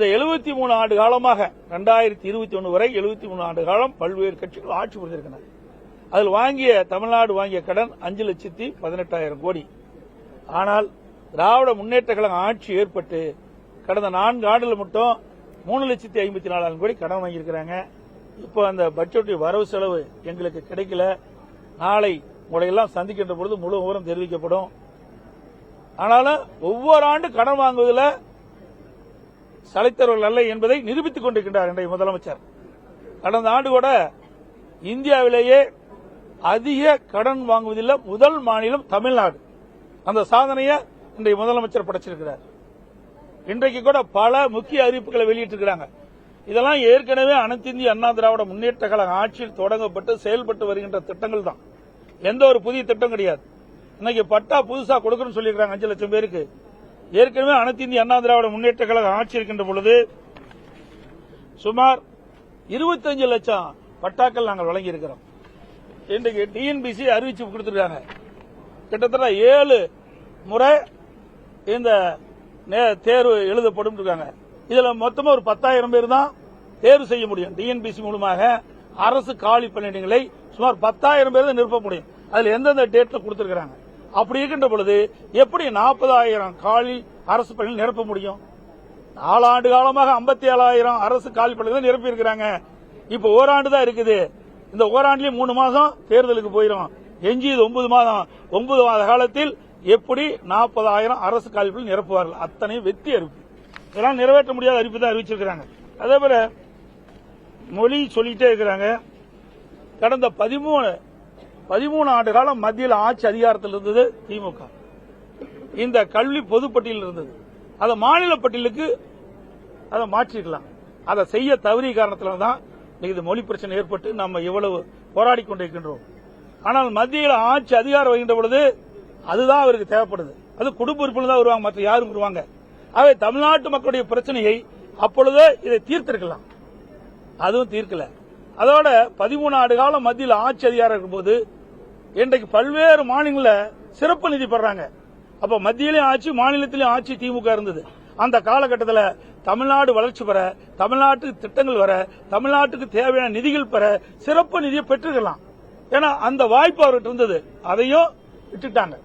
இந்த 73 ஆண்டு காலமாக 2021 வரை 73 ஆண்டு காலம் பல்வேறு கட்சிகள் ஆட்சி புரிந்திருக்கின்றன. அதில் தமிழ்நாடு வாங்கிய கடன் 5,18,000 கோடி. ஆனால் திராவிட முன்னேற்ற கழகம் ஆட்சி ஏற்பட்டு கடந்த 4 ஆண்டுகள் மட்டும் 3,54,000 கோடி கடன் வாங்கியிருக்கிறாங்க. இப்போ அந்த பட்ஜெட் வரவு செலவு எங்களுக்கு கிடைக்கல. நாளை உங்களை எல்லாம் சந்திக்கின்ற பொழுது முழு விவரம் தெரிவிக்கப்படும். ஆனாலும் ஒவ்வொரு ஆண்டு கடன் வாங்குவதில் சளைத்தவர்கள் அல்ல என்பதை நிரூபித்துக் கொண்டிருக்கின்றார் இன்றைய முதலமைச்சர். கடந்த ஆண்டு கூட இந்தியாவிலேயே அதிக கடன் வாங்குவதில் முதல் மாநிலம் தமிழ்நாடு. அந்த சாதனையை இன்றைய முதலமைச்சர் படைச்சிருக்கிறார். இன்றைக்கு கூட பல முக்கிய அறிவிப்புகளை வெளியிட்டிருக்கிறாங்க. இதெல்லாம் ஏற்கனவே அனைத்து இந்திய அண்ணா திராவிட முன்னேற்ற கழக ஆட்சியில் தொடங்கப்பட்டு செயல்பட்டு வருகின்ற திட்டங்கள் தான். எந்த ஒரு புதிய திட்டம் கிடையாது. இன்னைக்கு பட்டா புதுசா கொடுக்கணும்னு சொல்லியிருக்காங்க 5 லட்சம் பேருக்கு. ஏற்கனவே அனைத்து இந்திய அண்ணா திராவிட முன்னேற்ற கழக ஆட்சி இருக்கின்ற பொழுது சுமார் 25 லட்சம் பட்டாக்கள் நாங்கள் வழங்கி இருக்கிறோம். இன்றைக்கு டிஎன்பிசி அறிவிச்சு கொடுத்திருக்காங்க. கிட்டத்தட்ட 7 முறை இந்த தேர்வு எழுதப்படும் இருக்காங்க. இதுல மொத்தமா ஒரு 10,000 பேர் தான் தேர்வு செய்ய முடியும். டிஎன்பிசி மூலமாக அரசு காலி பணியிடங்களை சுமார் 10,000 பேர் தான் நிரப்ப முடியும். அதுல எந்தெந்த டேட்ல கொடுத்திருக்காங்க. அப்படி இருக்கின்ற பொழுது எப்படி 40,000 காலி அரசு பணிகள் நிரப்ப முடியும்? 4 ஆண்டு காலமாக 57,000 அரசு காலி பணிகள் நிரப்பி இருக்கிறாங்க. இப்ப ஓராண்டு தான் இருக்குது. இந்த ஓராண்டுலயே 3 மாசம் தேர்தலுக்கு போயிடும். எஞ்சியது 9 மாதம். 9 மாத காலத்தில் எப்படி 40,000 அரசு காலி பணிகள் நிரப்புவார்கள்? அத்தனை வெற்றி அறிவிப்பு. இதெல்லாம் நிறைவேற்ற முடியாத அறிவிப்பு தான் அறிவிச்சிருக்கிறாங்க. அதே போல மொழி சொல்லிட்டே இருக்கிறாங்க. கடந்த 13 ஆண்டு காலம் மத்தியில் ஆட்சி அதிகாரத்தில் இருந்தது திமுக. இந்த கல்வி பொதுப்பட்டியல் இருந்தது. அதை மாநில பட்டியலுக்கு அதை மாற்றிருக்கலாம். அதை செய்ய தவறிய காரணத்தில் தான் இந்த மொழி பிரச்சனை ஏற்பட்டு நம்ம இவ்வளவு போராடி கொண்டிருக்கின்றோம். ஆனால் மத்தியில் ஆட்சி அதிகாரம் வருகின்ற பொழுது அதுதான் அவருக்கு தேவைப்படுது. அது குடும்ப உறுப்பினர் தான் வருவாங்க, மற்ற யாரும் வருவாங்க. அவை தமிழ்நாட்டு மக்களுடைய பிரச்சனையை அப்பொழுது இதை தீர்த்திருக்கலாம். அதுவும் தீர்க்கல. அதோட 13 ஆண்டு காலம் மத்தியில் ஆட்சி அதிகாரம் இருக்கும்போது இன்றைக்கு பல்வேறு மாநிலங்களில் சிறப்பு நிதி பெறாங்க. அப்ப மத்தியிலேயும் ஆட்சி மாநிலத்திலேயும் ஆட்சி திமுக இருந்தது. அந்த காலகட்டத்தில் தமிழ்நாடு வளர்ச்சி பெற, தமிழ்நாட்டுக்கு திட்டங்கள் வர, தமிழ்நாட்டுக்கு தேவையான நிதிகள் பெற சிறப்பு நிதியை பெற்றுக்கலாம். ஏன்னா அந்த வாய்ப்பு அவர்கிட்ட இருந்தது. அதையும் விட்டுட்டாங்க.